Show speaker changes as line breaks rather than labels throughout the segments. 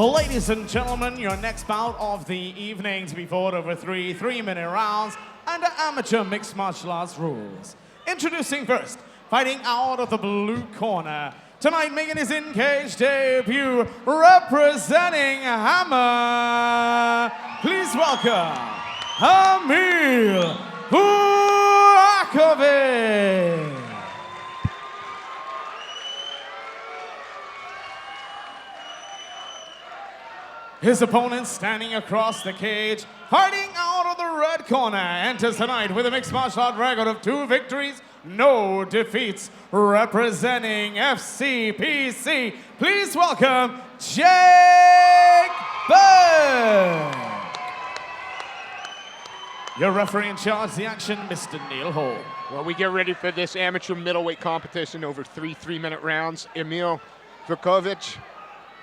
Ladies and gentlemen, your next bout of the evening to be fought over three 3-minute rounds under amateur mixed martial arts rules. Introducing first, fighting out of the blue corner, tonight making his in-cage debut, representing Hammer. Please welcome Emile Vujakovic. His opponent standing across the cage, fighting out of the red corner, enters tonight with a mixed martial art record of 2 victories, no defeats, representing FCPC. Please welcome Jake Burke. Your referee in charge of the action, Mr. Neil Hall.
Well, we get ready for this amateur middleweight competition over 3-minute rounds. Emile Vujakovic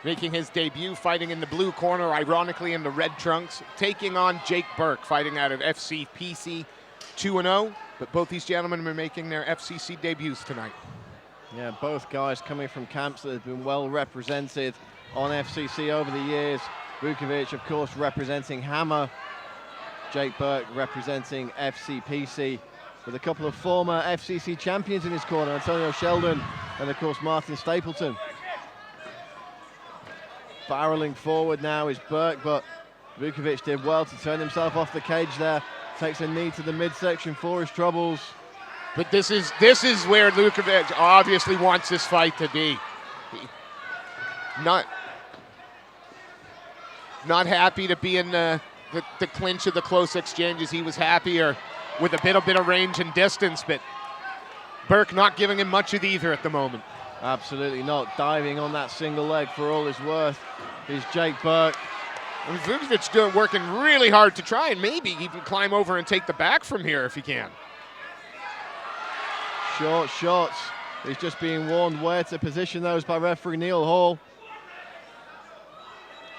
making his debut, fighting in the blue corner, ironically in the red trunks, taking on Jake Burke, fighting out of FCPC 2-0. But both these gentlemen are making their FCC debuts tonight.
Yeah, both guys coming from camps that have been well represented on FCC over the years. Vujakovic, of course, representing Hammer. Jake Burke representing FCPC, with a couple of former FCC champions in his corner, Antonio Sheldon and, of course, Martin Stapleton. Barreling forward now is Burke, but Vujakovic did well to turn himself off the cage there. Takes a knee to the midsection for his troubles.
But this is where Vujakovic obviously wants this fight to be. Not happy to be in the clinch of the close exchanges. He was happier with a bit of range and distance, but Burke not giving him much of either at the moment.
Absolutely not. Diving on that single leg for all his worth is Jake Burke.
And Vujakovic working really hard to try and maybe even climb over and take the back from here if he can.
Short shots. He's just being warned where to position those by referee Neil Hall.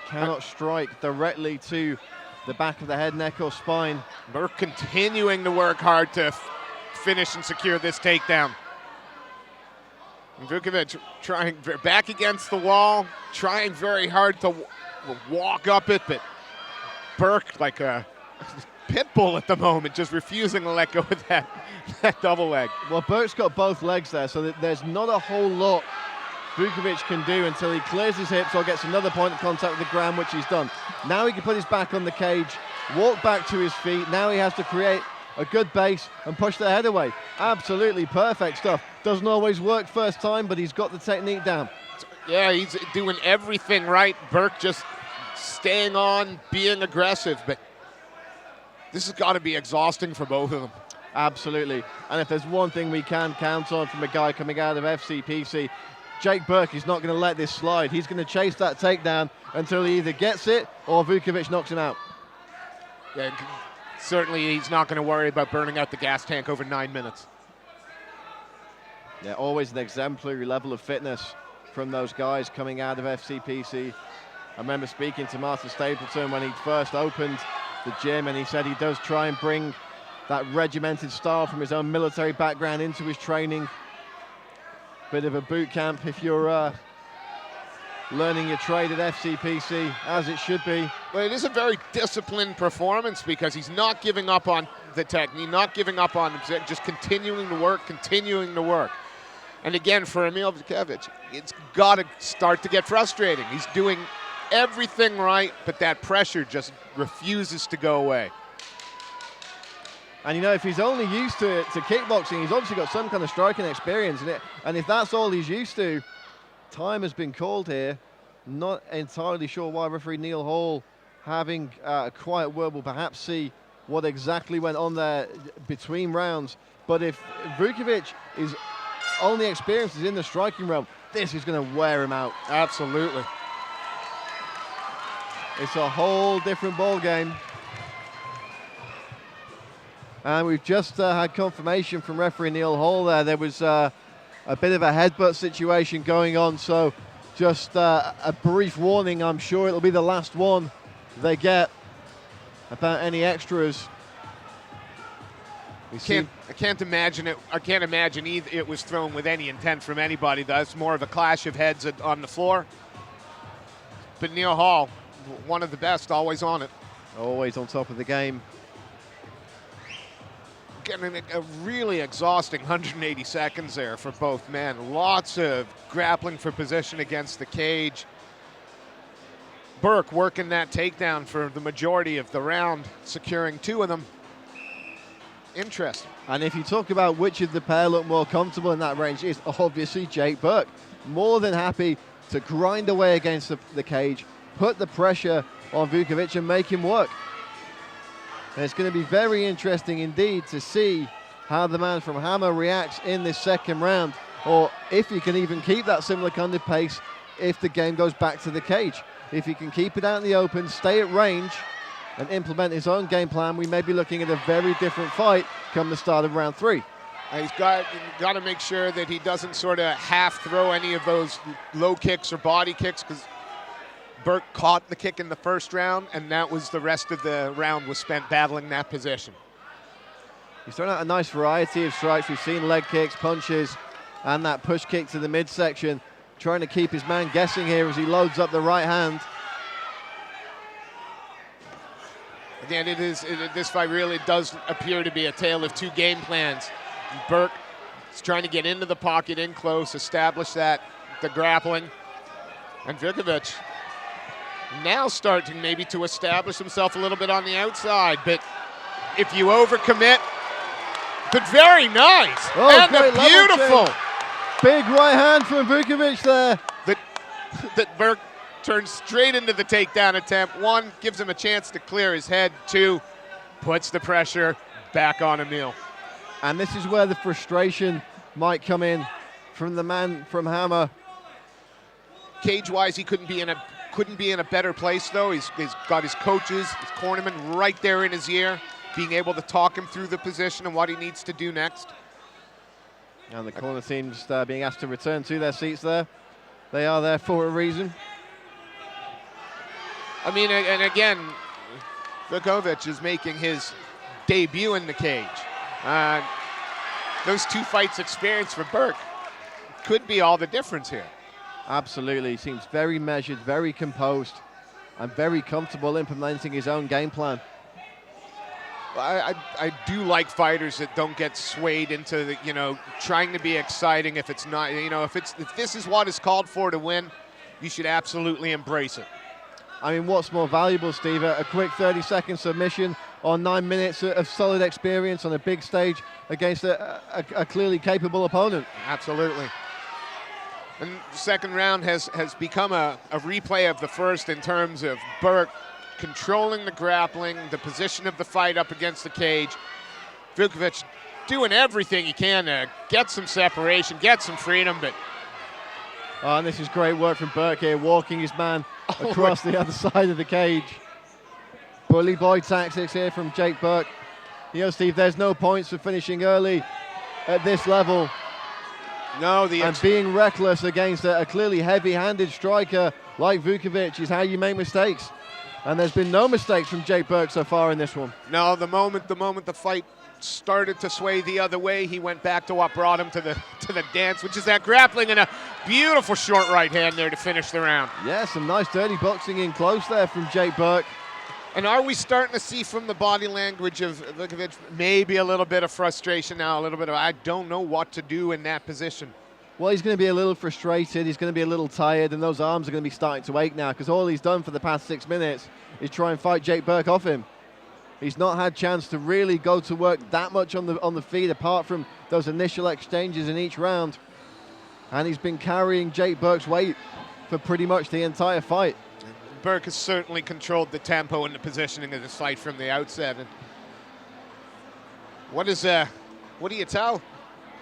Cannot strike directly to the back of the head, neck, or spine.
Burke continuing to work hard to finish and secure this takedown. And Vujakovic trying back against the wall, trying very hard to walk up it, but Burke like a pit bull at the moment, just refusing to let go of that double leg.
Well, Burke's got both legs there, so there's not a whole lot Vujakovic can do until he clears his hips or gets another point of contact with the ground, which he's done. Now he can put his back on the cage, walk back to his feet. Now he has to create a good base and push the head away. Absolutely perfect stuff. Doesn't always work first time, but he's got the technique down.
Yeah, he's doing everything right. Burke just staying on, being aggressive, but this has got to be exhausting for both of them.
Absolutely. And if there's one thing we can count on from a guy coming out of FCPC, Jake Burke is not going to let this slide. He's going to chase that takedown until he either gets it or Vujakovic knocks him out.
Yeah, certainly he's not going to worry about burning out the gas tank over 9 minutes.
Yeah, always an exemplary level of fitness from those guys coming out of FCPC. I remember speaking to Martin Stapleton when he first opened the gym, and he said he does try and bring that regimented style from his own military background into his training. Bit of a boot camp if you're learning your trade at FCPC, as it should be.
Well, it is a very disciplined performance because he's not giving up on the technique, not giving up on just continuing to work. And again, for Emile Vujakovic, it's got to start to get frustrating. He's doing everything right, but that pressure just refuses to go away.
And you know, if he's only used to kickboxing, he's obviously got some kind of striking experience in it. And if that's all he's used to, time has been called here. Not entirely sure why referee Neil Hall, having a quiet word, will perhaps see what exactly went on there between rounds. But if Vujakovic is only experienced in the striking realm, this is going to wear him out.
Absolutely.
It's a whole different ball game. And we've just had confirmation from referee Neil Hall there. There was a bit of a headbutt situation going on, so just a brief warning. I'm sure it'll be the last one they get about any extras.
I can't imagine it. I can't imagine it was thrown with any intent from anybody. That's more of a clash of heads on the floor. but Neil Hall, one of the best, always on it.
Always on top of the game.
Getting a really exhausting 180 seconds there for both men. Lots of grappling for position against the cage. Burke working that takedown for the majority of the round, securing 2 of them. Interesting.
And if you talk about which of the pair look more comfortable in that range, it's obviously Jake Burke. More than happy to grind away against the cage, put the pressure on Vujakovic and make him work. And it's going to be very interesting indeed to see how the man from Hammer reacts in this second round, or if he can even keep that similar kind of pace if the game goes back to the cage. If he can keep it out in the open, stay at range, and implement his own game plan, we may be looking at a very different fight come the start of round 3.
He's got to make sure that he doesn't sort of half throw any of those low kicks or body kicks, because Burke caught the kick in the first round, and that was the rest of the round was spent battling that position.
He's thrown out a nice variety of strikes. We've seen leg kicks, punches, and that push kick to the midsection, trying to keep his man guessing here as he loads up the right hand.
Again, this fight really does appear to be a tale of 2 game plans. Burke is trying to get into the pocket, in close, establish the grappling. And Vujakovic now starting maybe to establish himself a little bit on the outside. But if you overcommit, but very nice.
Oh,
and a beautiful.
Big right hand from Vujakovic there.
That Burke turns straight into the takedown attempt. 1, gives him a chance to clear his head. 2, puts the pressure back on Emile.
And this is where the frustration might come in from the man from Hammer.
Cage-wise, he couldn't be in a better place though. He's got his coaches, his cornerman right there in his ear, being able to talk him through the position and what he needs to do next.
And the corner team just being asked to return to their seats there. They are there for a reason.
I mean, and again, Vujakovic is making his debut in the cage. Those 2 fights experience for Burke could be all the difference here.
Absolutely. He seems very measured, very composed, and very comfortable implementing his own game plan.
I do like fighters that don't get swayed into the, trying to be exciting. If it's not, if this is what is called for to win, you should absolutely embrace it.
I mean, what's more valuable, Steve? A quick 30-second submission or 9 minutes of solid experience on a big stage against a clearly capable opponent.
Absolutely. And the second round has become a replay of the first in terms of Burke controlling the grappling, the position of the fight up against the cage. Vujakovic doing everything he can to get some separation, get some freedom, but...
Oh, and this is great work from Burke here, walking his man across the other side of the cage. Bully boy tactics here from Jake Burke. Steve, there's no points for finishing early at this level.
No,
and being reckless against a clearly heavy-handed striker like Vujakovic is how you make mistakes. And there's been no mistakes from Jake Burke so far in this one.
No, the moment the fight started to sway the other way, he went back to what brought him to the dance, which is that grappling and a beautiful short right hand there to finish the round.
Yeah, some nice dirty boxing in close there from Jake Burke.
And are we starting to see from the body language of Vujakovic maybe a little bit of frustration now, a little bit of, I don't know what to do in that position?
Well, he's going to be a little frustrated, he's going to be a little tired, and those arms are going to be starting to ache now, because all he's done for the past 6 minutes is try and fight Jake Burke off him. He's not had chance to really go to work that much on the feet, apart from those initial exchanges in each round. And he's been carrying Jake Burke's weight for pretty much the entire fight.
Burke has certainly controlled the tempo and the positioning of this fight from the outset. And what do you tell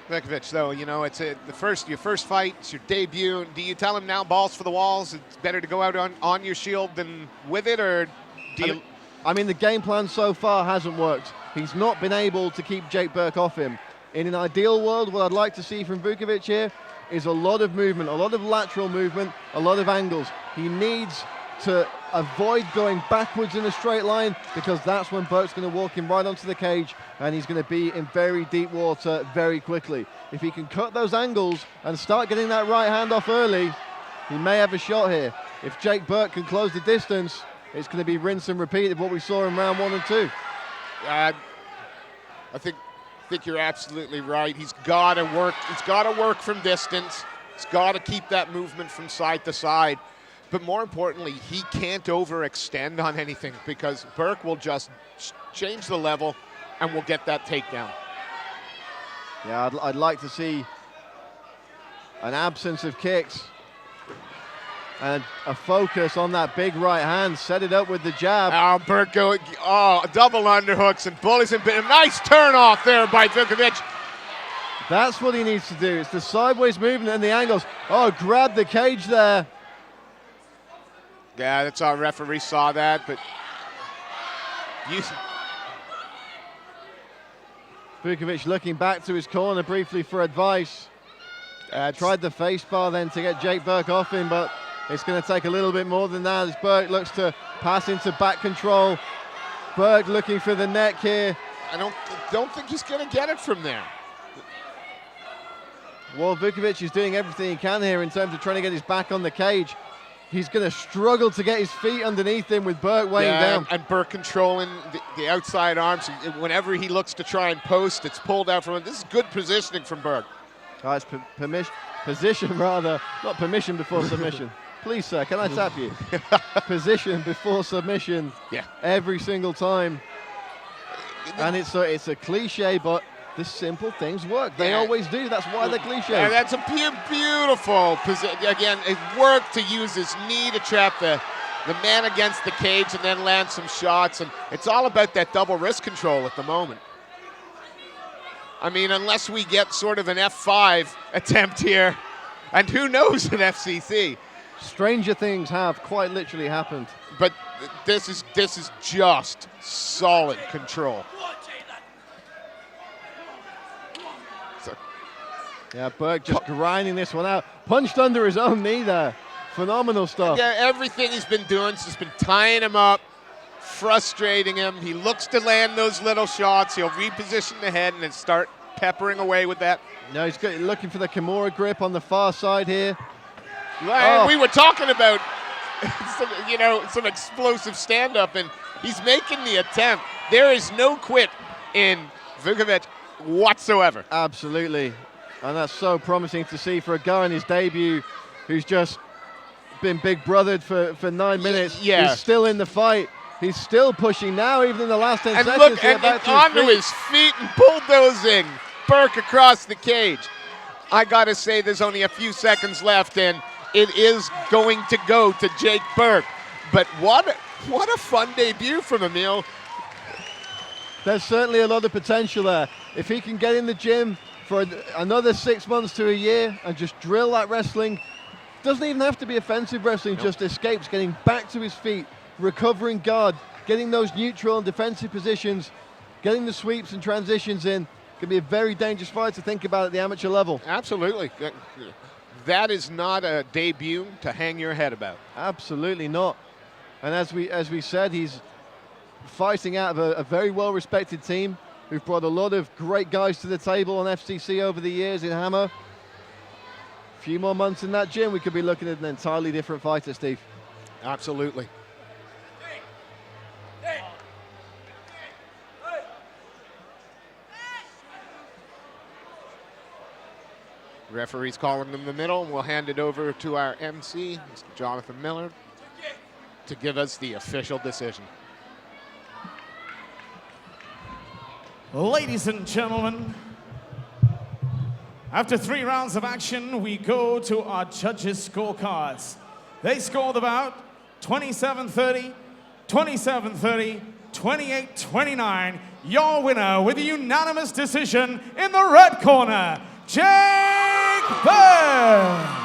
Vujakovic, though? It's your first fight, it's your debut. Do you tell him now, balls for the walls, it's better to go out on your shield than with it, or do you...
I mean, the game plan so far hasn't worked. He's not been able to keep Jake Burke off him. In an ideal world, what I'd like to see from Vujakovic here is a lot of movement, a lot of lateral movement, a lot of angles. He needs to avoid going backwards in a straight line, because that's when Burke's going to walk him right onto the cage, and he's going to be in very deep water very quickly. If he can cut those angles and start getting that right hand off early, he may have a shot here. if Jake Burke can close the distance, it's going to be rinse and repeat of what we saw in round 1 and 2.
I think you're absolutely right. He's got to work. He's got to work from distance. He's got to keep that movement from side to side. But more importantly, he can't overextend on anything because Burke will just change the level and will get that takedown.
Yeah, I'd like to see an absence of kicks and a focus on that big right hand. Set it up with the jab.
Oh, Burke going, double underhooks and bullies him. A nice turn off there by Vujakovic.
That's what he needs to do. It's the sideways movement and the angles. Oh, grab the cage there.
Yeah, that's our referee saw that, but
Vujakovic looking back to his corner briefly for advice. Tried the face bar then to get Jake Burke off him, but it's going to take a little bit more than that as Burke looks to pass into back control. Burke looking for the neck here.
I don't think he's going to get it from there.
Well, Vujakovic is doing everything he can here in terms of trying to get his back on the cage. He's going to struggle to get his feet underneath him with Burke weighing down.
And Burke controlling the outside arms. Whenever he looks to try and post, it's pulled out from him. This is good positioning from Burke.
Oh, it's position rather, not permission before submission. Please, sir, can I tap you? Position before submission.
Yeah.
Every single time. And it's a cliche, but the simple things work. They always do. That's why they're cliche.
Yeah, that's a beautiful position. Again, it worked to use his knee to trap the man against the cage and then land some shots. And it's all about that double wrist control at the moment. I mean, unless we get sort of an F5 attempt here, and who knows at FCC.
Stranger things have quite literally happened.
But this is just solid control.
Yeah, Burke just grinding this one out. Punched under his own knee there. Phenomenal stuff.
Yeah, everything he's been doing has just been tying him up, frustrating him. He looks to land those little shots. He'll reposition the head and then start peppering away with that.
No, he's looking for the Kimura grip on the far side here.
And we were talking about some explosive stand-up, and he's making the attempt. There is no quit in Vujakovic whatsoever.
Absolutely. And that's so promising to see for a guy in his debut who's just been big brothered for 9 minutes.
Yeah.
He's still in the fight. He's still pushing now, even in the last 10 seconds.
Look, and onto his feet and bulldozing Burke across the cage. I got to say, there's only a few seconds left, and it is going to go to Jake Burke. But what a fun debut from Emile.
There's certainly a lot of potential there. If he can get in the gym for another 6 months to a year and just drill that wrestling, doesn't even have to be offensive wrestling, just escapes, getting back to his feet, recovering guard, getting those neutral and defensive positions, getting the sweeps and transitions in. Could be a very dangerous fight to think about at the amateur level.
Absolutely. That is not a debut to hang your head about.
Absolutely not. And as we said, he's fighting out of a very well-respected team who've brought a lot of great guys to the table on FCC over the years in Hammer. A few more months in that gym, we could be looking at an entirely different fighter, Steve.
Absolutely. Referee's calling them the middle, and we'll hand it over to our MC, Mr. Jonathan Miller, to give us the official decision.
Ladies and gentlemen, after 3 rounds of action, we go to our judges' scorecards. They scored about 27-30, 27-30, 28-29. Your winner with a unanimous decision in the red corner, Jake Burke.